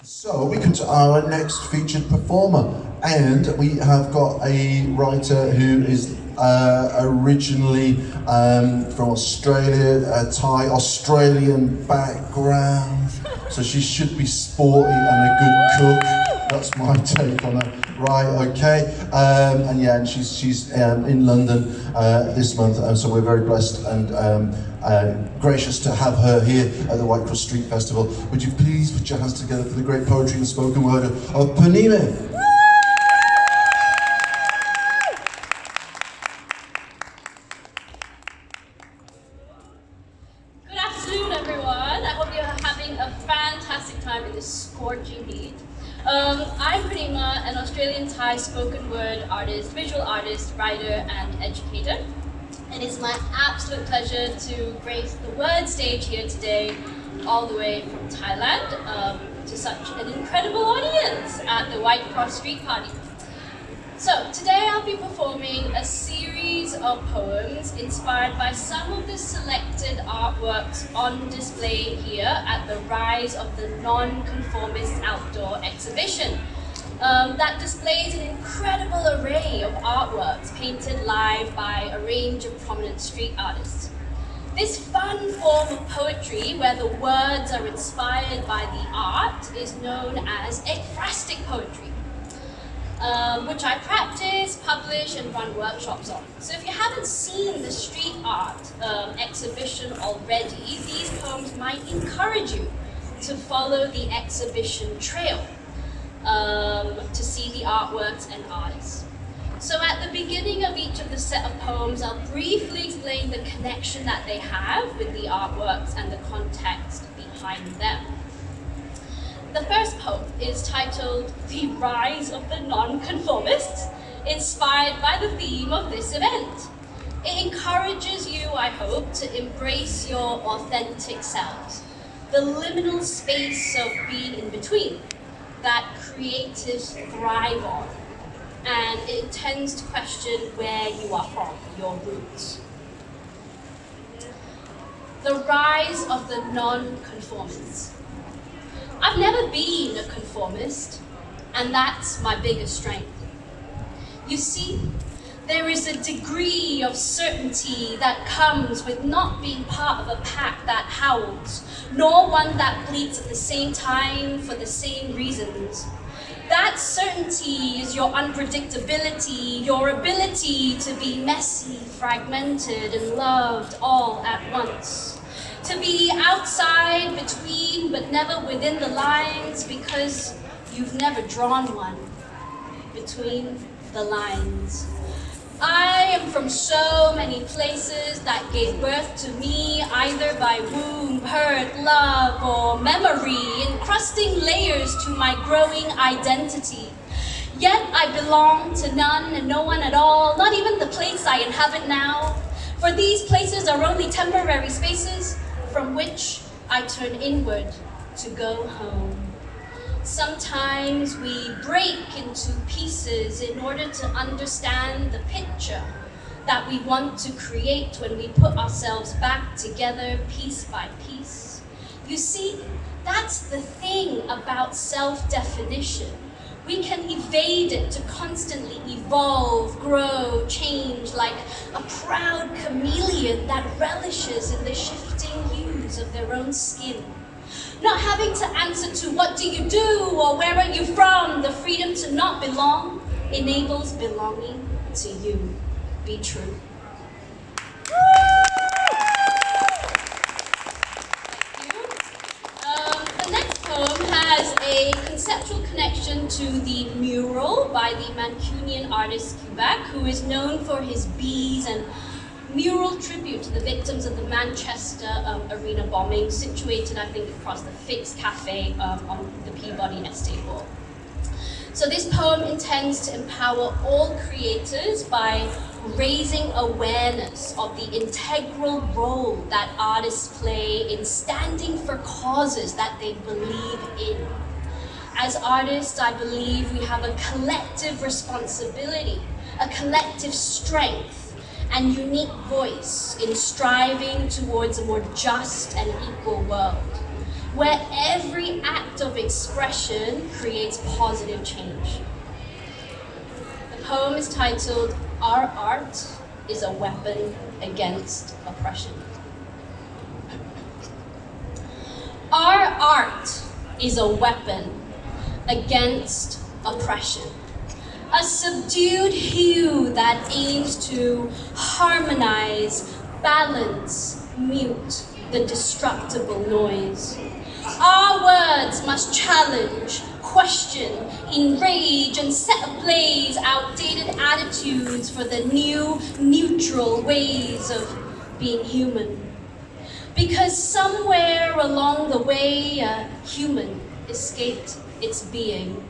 So we come to our next featured performer, and we have got a writer who is originally from Australia, Thai, Australian background, so she should be sporty and a good cook. That's my take on her. Right, okay, and yeah, and she's in London this month, so we're very blessed and gracious to have her here at the Whitecross Street Festival. Would you please put your hands together for the great poetry and spoken word of Purnima? Good afternoon, everyone. I hope you're having a fantastic time in this scorching heat. I'm Purnima, an Australian Thai spoken word artist, visual artist, writer, and educator. And it's my absolute pleasure to grace the word stage here today, all the way from Thailand, to such an incredible audience at the Whitecross Street party. So today I'll be performing a series of poems inspired by some of the selected artworks on display here at the Rise of the Non-Conformist outdoor exhibition. That displays an incredible array of artworks painted live by a range of prominent street artists. This fun form of poetry, where the words are inspired by the art, is known as ekphrastic poetry, which I practice, publish, and run workshops on. So if you haven't seen the street art exhibition already, these poems might encourage you to follow the exhibition trail. To see the artworks and artists. So at the beginning of each of the set of poems, I'll briefly explain the connection that they have with the artworks and the context behind them. The first poem is titled The Rise of the Non-Conformists, inspired by the theme of this event. It encourages you, I hope, to embrace your authentic selves, the liminal space of being in between that creatives thrive on, and it tends to question where you are from, your roots. The rise of the non-conformists. I've never been a conformist, and that's my biggest strength. You see, there is a degree of certainty that comes with not being part of a pack that howls, nor one that bleats at the same time for the same reasons. That certainty is your unpredictability, your ability to be messy, fragmented, and loved all at once. To be outside, between, but never within the lines because you've never drawn one between the lines. I am from so many places that gave birth to me, either by womb, hurt, love, or memory, encrusting layers to my growing identity. Yet I belong to none and no one at all, not even the place I inhabit now. For these places are only temporary spaces from which I turn inward to go home. Sometimes we break into pieces in order to understand the picture that we want to create when we put ourselves back together piece by piece. You see, that's the thing about self-definition. We can evade it to constantly evolve, grow, change like a proud chameleon that relishes in the shifting hues of their own skin. Not having to answer to what do you do or where are you from, the freedom to not belong enables belonging to you. Be true. Thank you. The next poem has a conceptual connection to the mural by the Mancunian artist Ghogar, who is known for his bees and mural tribute to the victims of the Manchester arena bombing, situated, I think, across the Fix Cafe on the Peabody Estate Hall. So this poem intends to empower all creators by raising awareness of the integral role that artists play in standing for causes that they believe in. As artists, I believe we have a collective responsibility, a collective strength, and unique voice in striving towards a more just and equal world. where every act of expression creates positive change. The poem is titled, Our Art is a Weapon Against Oppression. Our art is a weapon against oppression. A subdued hue that aims to harmonize, balance, mute the destructible noise. Our words must challenge, question, enrage, and set ablaze outdated attitudes for the new, neutral ways of being human. Because somewhere along the way, a human escaped its being.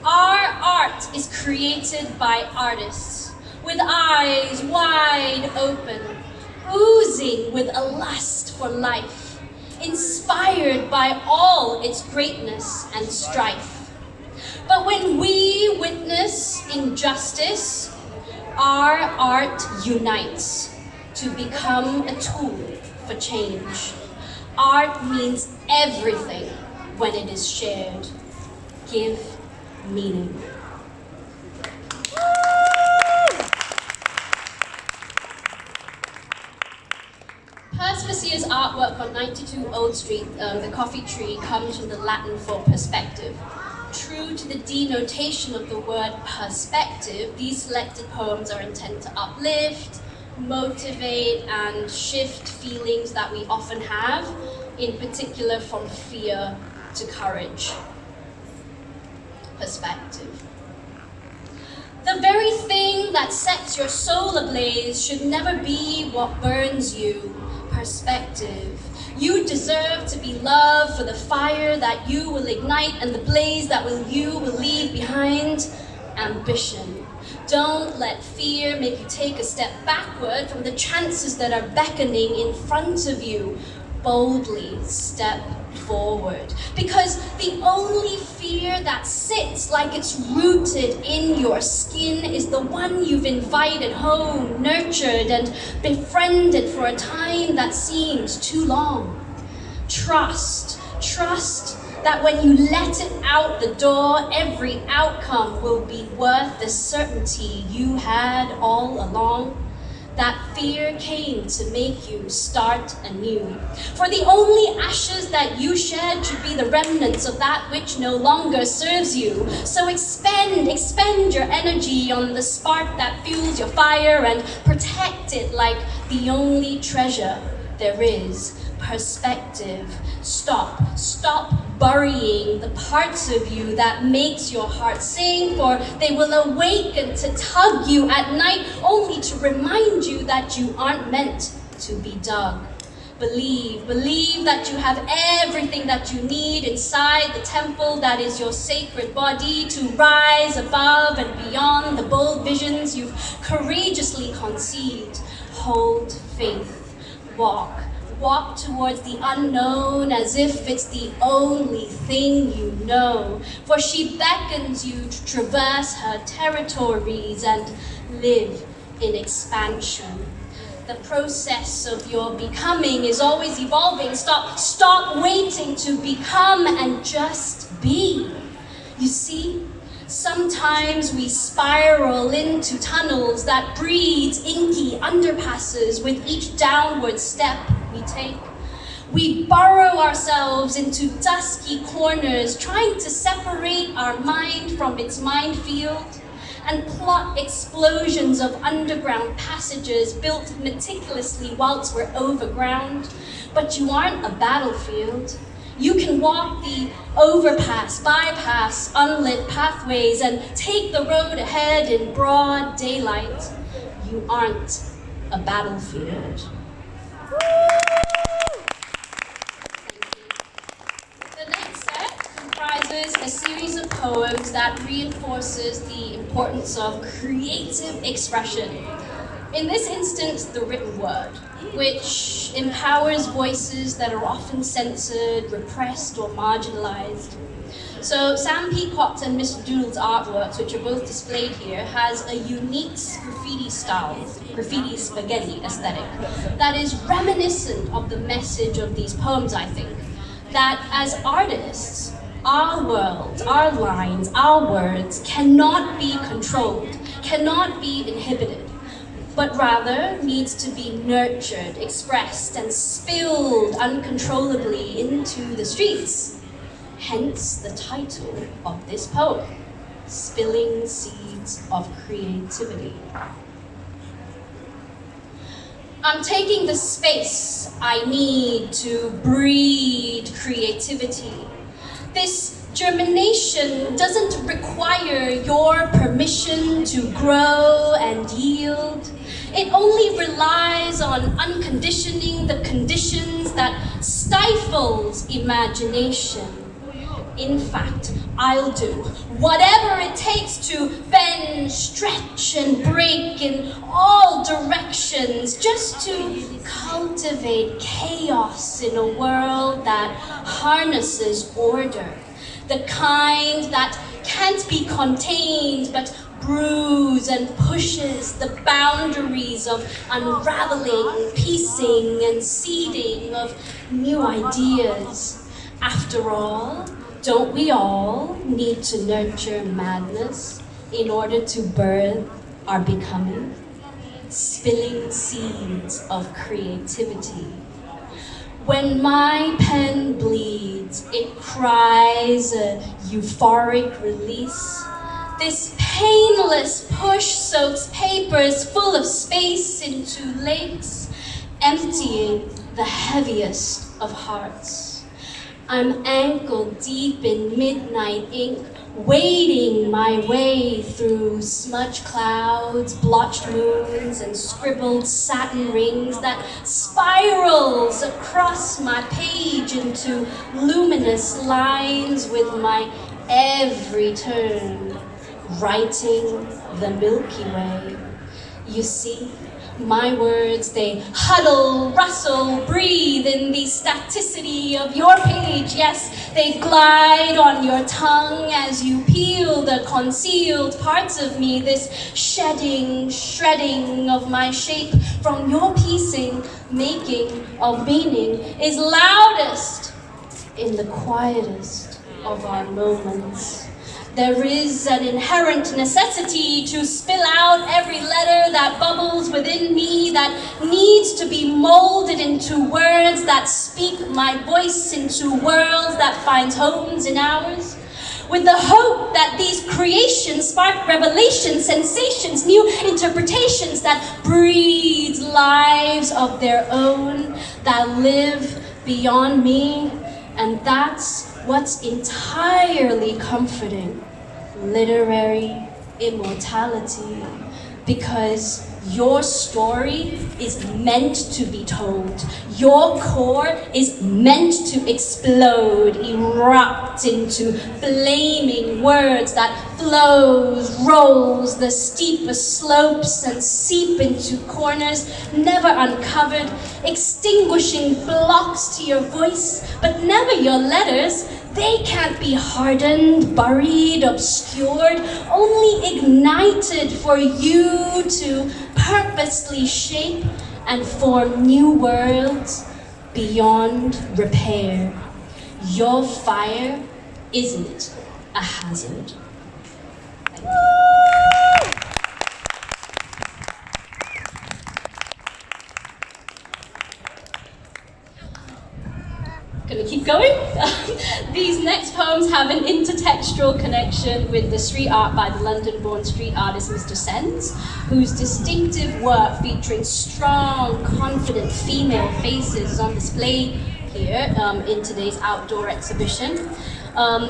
Our art is created by artists, with eyes wide open, oozing with a lust for life, inspired by all its greatness and strife. But when we witness injustice, our art unites to become a tool for change. Art means everything when it is shared. Give meaning. Perspicia's artwork on 92 Old Street, the coffee tree, comes from the Latin for perspective. True to the denotation of the word perspective, these selected poems are intended to uplift, motivate, and shift feelings that we often have, in particular from fear to courage. Perspective. The very thing that sets your soul ablaze should never be what burns you. Perspective. You deserve to be loved for the fire that you will ignite and the blaze that you will leave behind. Ambition. Don't let fear make you take a step backward from the chances that are beckoning in front of you. Boldly step forward, because the only fear that sits like it's rooted in your skin is the one you've invited home, nurtured, and befriended for a time that seems too long. Trust that when you let it out the door, every outcome will be worth the certainty you had all along. That fear came to make you start anew. For the only ashes that you shed should be the remnants of that which no longer serves you. So expend your energy on the spark that fuels your fire and protect it like the only treasure there is. Perspective. Stop burying the parts of you that makes your heart sing, for they will awaken to tug you at night only to remind you that you aren't meant to be dug. Believe that you have everything that you need inside the temple that is your sacred body to rise above and beyond the bold visions you've courageously conceived. Hold faith. Walk towards the unknown as if it's the only thing you know. For she beckons you to traverse her territories and live in expansion. The process of your becoming is always evolving. Stop waiting to become and just be. You see, sometimes we spiral into tunnels that breeds inky underpasses with each downward step we take. We burrow ourselves into dusky corners, trying to separate our mind from its minefield and plot explosions of underground passages built meticulously whilst we're overground. But you aren't a battlefield. You can walk the overpass, bypass unlit pathways, and take the road ahead in broad daylight. You aren't a battlefield. The next set comprises a series of poems that reinforces the importance of creative expression. In this instance, the written word, which empowers voices that are often censored, repressed, or marginalized. So Sam Peacock's and Mr. Doodle's artworks, which are both displayed here, has a unique graffiti style, graffiti spaghetti aesthetic, that is reminiscent of the message of these poems, I think. that as artists, our world, our lines, our words cannot be controlled, cannot be inhibited, but rather needs to be nurtured, expressed, and spilled uncontrollably into the streets. Hence the title of this poem, Spilling Seeds of Creativity. I'm taking the space I need to breed creativity. This germination doesn't require your permission to grow and yield. It only relies on unconditioning the conditions that stifles imagination. In fact, I'll do whatever it takes to bend, stretch, and break in all directions just to cultivate chaos in a world that harnesses order, the kind that can't be contained but brews and pushes the boundaries of unraveling, piecing, and seeding of new ideas. After all, don't we all need to nurture madness in order to birth our becoming? Spilling seeds of creativity. When my pen bleeds, it cries a euphoric release. This painless push soaks papers full of space into lakes, emptying the heaviest of hearts. I'm ankle deep in midnight ink, wading my way through smudged clouds, blotched moons, and scribbled satin rings that spirals across my page into luminous lines with my every turn, writing the Milky Way. You see, my words, they huddle, rustle, breathe in the staticity of your page. Yes, they glide on your tongue as you peel the concealed parts of me. This shedding, shredding of my shape from your piecing, making of meaning is loudest in the quietest of our moments. There is an inherent necessity to spill out every letter that bubbles within me, that needs to be molded into words that speak my voice into worlds that finds homes in ours. With the hope that these creations spark revelations, sensations, new interpretations that breathe lives of their own, that live beyond me. And that's what's entirely comforting, literary immortality, because your story is meant to be told. Your core is meant to explode, erupt into flaming words that flows, rolls the steepest slopes and seep into corners never uncovered, extinguishing blocks to your voice, but never your letters. They can't be hardened, buried, obscured, only ignited for you to purposely shape and form new worlds beyond repair. Your fire isn't a hazard. Thank you. Gonna keep going. These next poems have an intertextual connection with the street art by the London-born street artist Mr. Sens, whose distinctive work featuring strong, confident female faces is on display here in today's outdoor exhibition.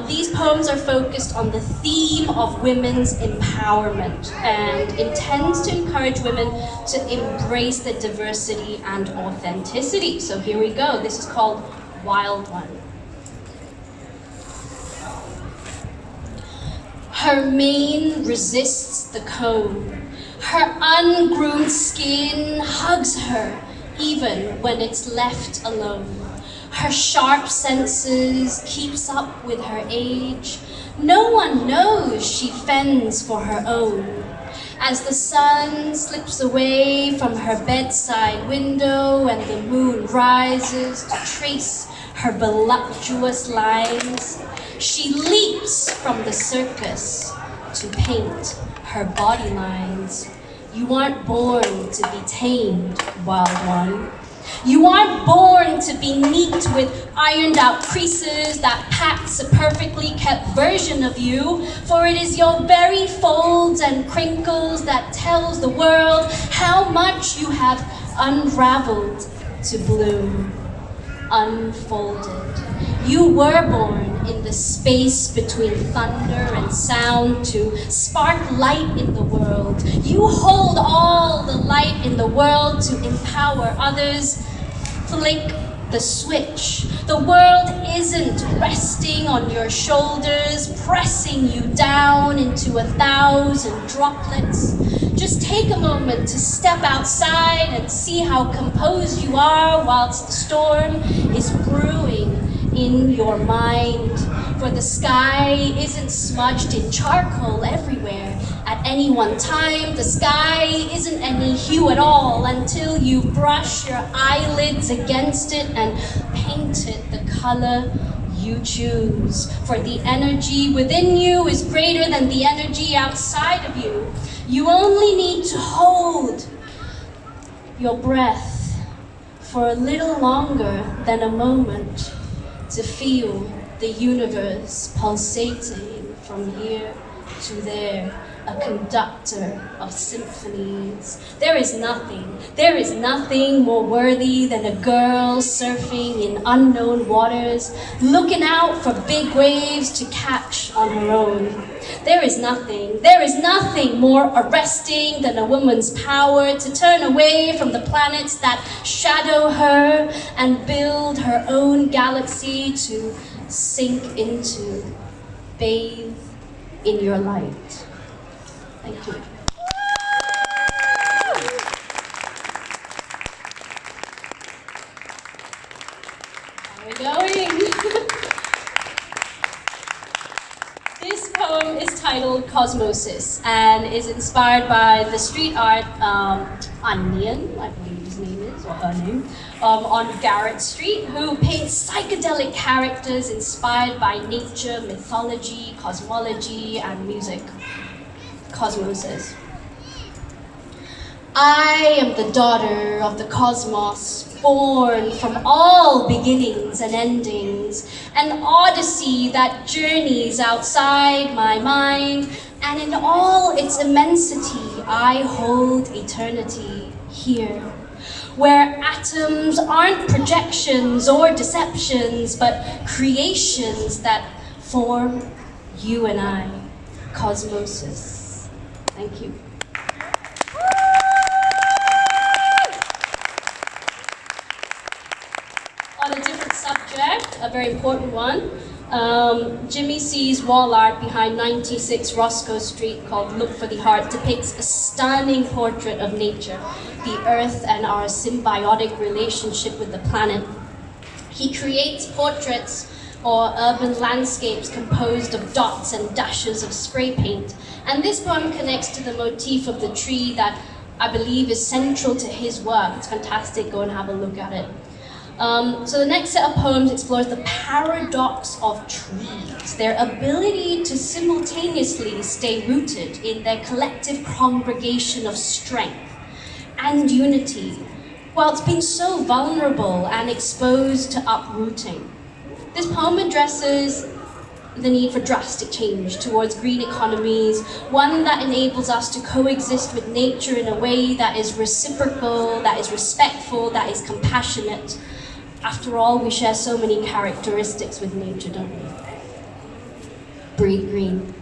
These poems are focused on the theme of women's empowerment and intends to encourage women to embrace the diversity and authenticity. So here we go. This is called WildOne. Her mane resists the comb. Her ungroomed skin hugs her even when it's left alone. Her sharp senses keeps up with her age. No one knows she fends for her own. As the sun slips away from her bedside window and the moon rises to trace her voluptuous lines. She leaps from the circus to paint her body lines. You aren't born to be tamed, wild one. You aren't born to be neat with ironed out creases that packs a perfectly kept version of you, for it is your very folds and crinkles that tells the world how much you have unraveled to bloom, unfolded. You were born in the space between thunder and sound to spark light in the world. You hold all the light in the world to empower others. Flick the switch. The world isn't resting on your shoulders, pressing you down into 1,000 droplets. Just take a moment to step outside and see how composed you are whilst the storm is brewing in your mind. For the sky isn't smudged in charcoal everywhere at any one time. The sky isn't any hue at all until you brush your eyelids against it and paint it the color you choose. For the energy within you is greater than the energy outside of you. You only need to hold your breath for a little longer than a moment to feel the universe pulsating from here to there, a conductor of symphonies. There is nothing more worthy than a girl surfing in unknown waters, looking out for big waves to catch on her own. There is nothing more arresting than a woman's power to turn away from the planets that shadow her and build her own galaxy to sink into, bathe in your light. Thank you. How are we going? This poem is titled Cosmosis and is inspired by the street art Onion, I believe his name is, or her name, on Garrett Street, who paints psychedelic characters inspired by nature, mythology, cosmology, and music. Cosmosis. I am the daughter of the cosmos, born from all beginnings and endings, an odyssey that journeys outside my mind, and in all its immensity, I hold eternity here, where atoms aren't projections or deceptions, but creations that form you and I, Cosmosis. Thank you. On a different subject, a very important one, Jimmy C's wall art behind 96 Roscoe Street called Look for the Heart depicts a stunning portrait of nature, the earth and our symbiotic relationship with the planet. He creates portraits or urban landscapes composed of dots and dashes of spray paint, and this poem connects to the motif of the tree that I believe is central to his work. It's fantastic, go and have a look at it. So the next set of poems explores the paradox of trees, their ability to simultaneously stay rooted in their collective congregation of strength and unity, whilst being so vulnerable and exposed to uprooting. This poem addresses the need for drastic change towards green economies, one that enables us to coexist with nature in a way that is reciprocal, that is respectful, that is compassionate. After all, we share so many characteristics with nature, don't we? Breathe green.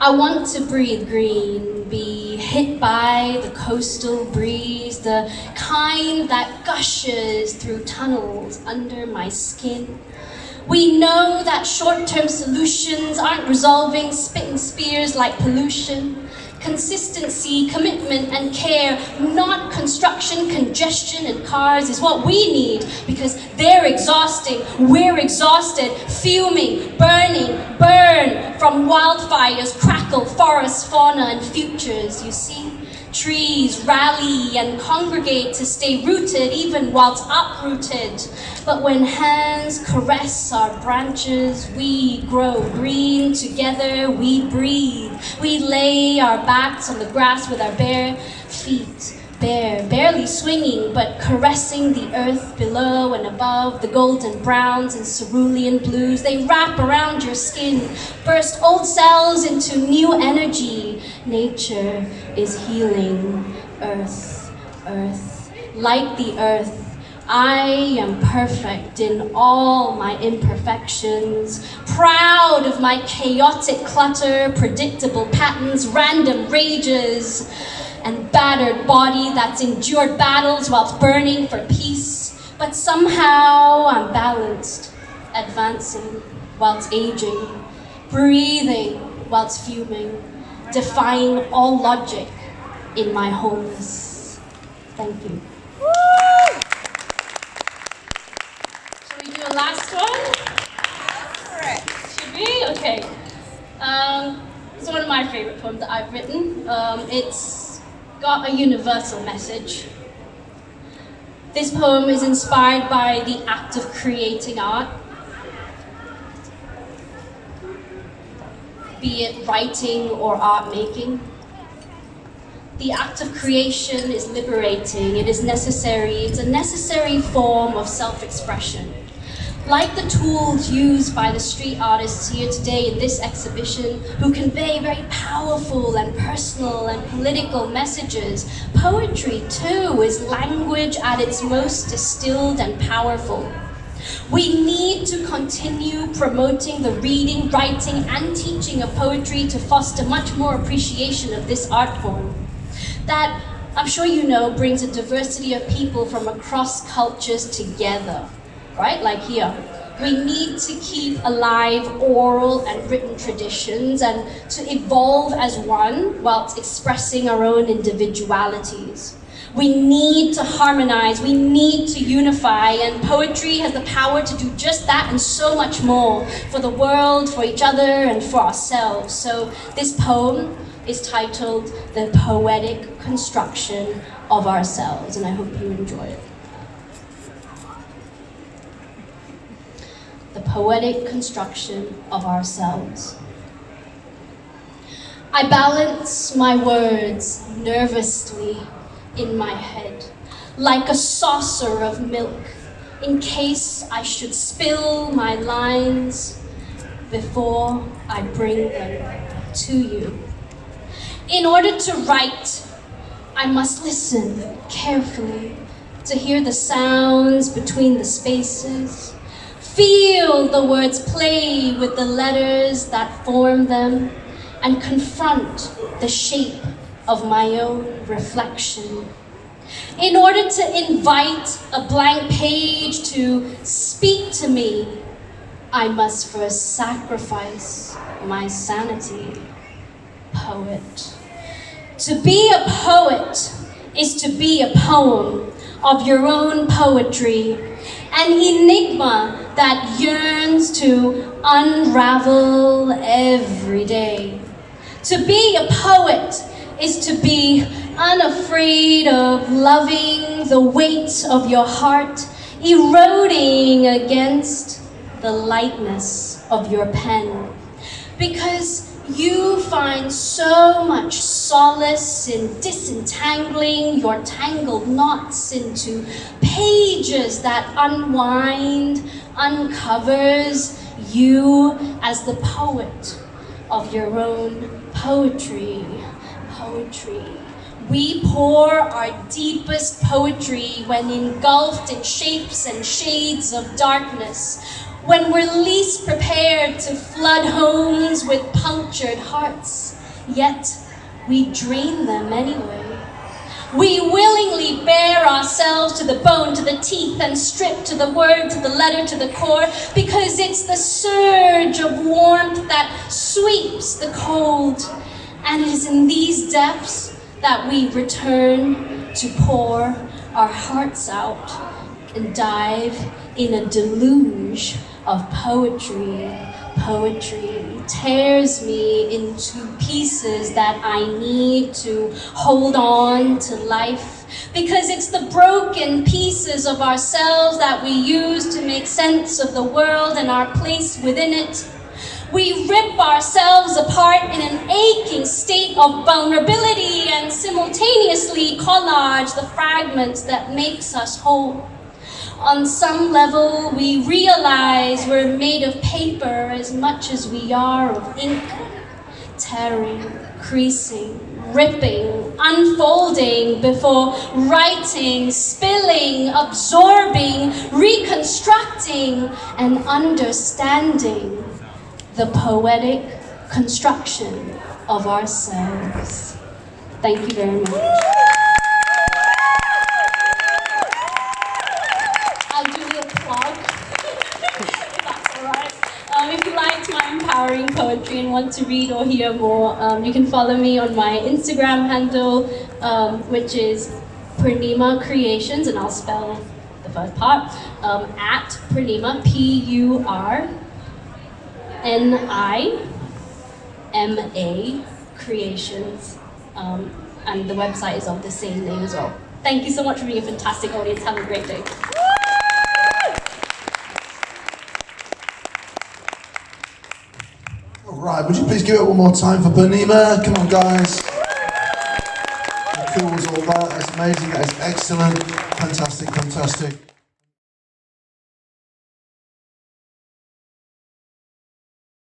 I want to breathe green, be hit by the coastal breeze, the kind that gushes through tunnels under my skin. We know that short-term solutions aren't resolving spitting spears like pollution. Consistency, commitment, and care, not construction, congestion, and cars is what we need, because they're exhausting, we're exhausted, fuming, burning, burn from wildfires, crackle, forests, fauna, and futures, you see? Trees rally and congregate to stay rooted even whilst uprooted. But when hands caress our branches, we grow green. Together we breathe. We lay our backs on the grass with our bare feet. Bare, barely swinging, but caressing the earth below and above, the golden browns and cerulean blues. They wrap around your skin, burst old cells into new energy. Nature is healing. Earth, earth, like the earth. I am perfect in all my imperfections, proud of my chaotic clutter, predictable patterns, random rages, and battered body that's endured battles whilst burning for peace. But somehow I'm balanced, advancing whilst aging, breathing whilst fuming, defying all logic in my wholeness. Thank you. Shall we do a last one? Should we? Okay. It's one of my favorite poems that I've written. It's got a universal message. This poem is inspired by the act of creating art, be it writing or art making. The act of creation is liberating, it is necessary, it's a necessary form of self-expression. Like the tools used by the street artists here today in this exhibition, who convey very powerful and personal and political messages, poetry too is language at its most distilled and powerful. We need to continue promoting the reading, writing, and teaching of poetry to foster much more appreciation of this art form. That, I'm sure you know, brings a diversity of people from across cultures together. Right, like here. We need to keep alive oral and written traditions and to evolve as one whilst expressing our own individualities. We need to harmonize, we need to unify, and poetry has the power to do just that and so much more for the world, for each other, and for ourselves. So this poem is titled The Poetic Construction of Ourselves, and I hope you enjoy it. The poetic construction of ourselves. I balance my words nervously in my head, like a saucer of milk, in case I should spill my lines before I bring them to you. In order to write, I must listen carefully to hear the sounds between the spaces, feel the words play with the letters that form them, and confront the shape of my own reflection. In order to invite a blank page to speak to me, I must first sacrifice my sanity. Poet. To be a poet is to be a poem of your own poetry, an enigma that yearns to unravel every day. To be a poet is to be unafraid of loving the weight of your heart eroding against the lightness of your pen. Because you find so much solace in disentangling your tangled knots into pages that unwind, uncovers you as the poet of your own poetry. Poetry. We pour our deepest poetry when engulfed in shapes and shades of darkness, when we're least prepared to flood homes with punctured hearts, yet we drain them anyway. We willingly bare ourselves to the bone, to the teeth, and strip to the word, to the letter, to the core, because it's the surge of warmth that sweeps the cold And it is in these depths that we return to pour our hearts out and dive in a deluge of poetry. Poetry tears me into pieces that I need to hold on to life, because it's the broken pieces of ourselves that we use to make sense of the world and our place within it. We rip ourselves apart in an aching state of vulnerability and simultaneously collage the fragments that makes us whole. On some level, we realize we're made of paper as much as we are of ink, tearing, creasing, ripping, unfolding before writing, spilling, absorbing, reconstructing, and understanding the poetic construction of ourselves. Thank you very much. I'll do the plug, if that's all right. If you liked my empowering poetry and want to read or hear more, you can follow me on my Instagram handle, which is Purnima Creations, and I'll spell the first part, at Purnima, Purnima Creations, and the website is of the same name as well. Thank you so much for being a fantastic audience. Have a great day. All right, would you please give it one more time for Purnima? Come on, guys. How cool was all that? That's amazing. That is excellent. Fantastic, fantastic.